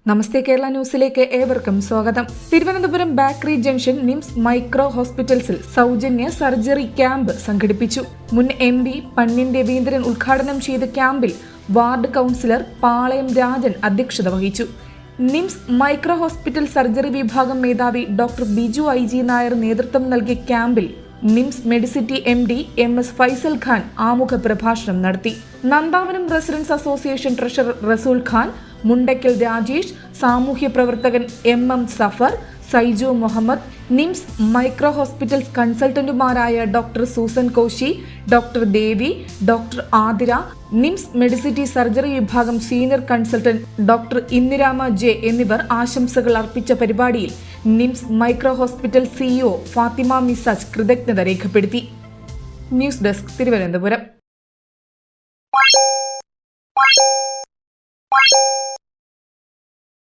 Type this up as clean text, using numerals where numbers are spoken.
നമസ്തേ കേരള ന്യൂസിലേക്ക് ഏവർക്കും സ്വാഗതം. Thiruvananthapuram bakery junction NIMS micro ഹോസ്പിറ്റൽസിൽ സൗജന്യ സർജറി ക്യാമ്പ് സംഘടിപ്പിച്ചു. മുൻ MP പന്ന്യൻ രവീന്ദ്രൻ ഉദ്ഘാടനം ചെയ്ത ക്യാമ്പിൽ വാർഡ് കൗൺസിലർ പാളയം രാജൻ അധ്യക്ഷത വഹിച്ചു. നിംസ് മൈക്രോ ഹോസ്പിറ്റൽ സർജറി വിഭാഗം മേധാവി ഡോക്ടർ ബിജു IG നായർ നേതൃത്വം നൽകിയ ക്യാമ്പിൽ നിംസ് മെഡിസിറ്റി MD MS ഫൈസൽ ഖാൻ ആമുഖ പ്രഭാഷണം നടത്തി. നന്ദാവനം റെസിഡൻസ് അസോസിയേഷൻ ട്രഷറർ റസൂൽ ഖാൻ, മുണ്ടയ്ക്കൽ രാജേഷ്, സാമൂഹ്യ പ്രവർത്തകൻ MM Safar, Saiju Muhammad, NIMS micro hospitals കൺസൾട്ടന്റുമാരായ doctor Susan Koshy, doctor Devi, doctor Athira, NIMS Medicity surgery വിഭാഗം senior consultant doctor Indiramma J എന്നിവർ ആശംസകൾ അർപ്പിച്ച പരിപാടിയിൽ NIMS micro hospital CEO Fathima Misaj കൃതജ്ഞത രേഖപ്പെടുത്തി. News desk, Thiruvananthapuram.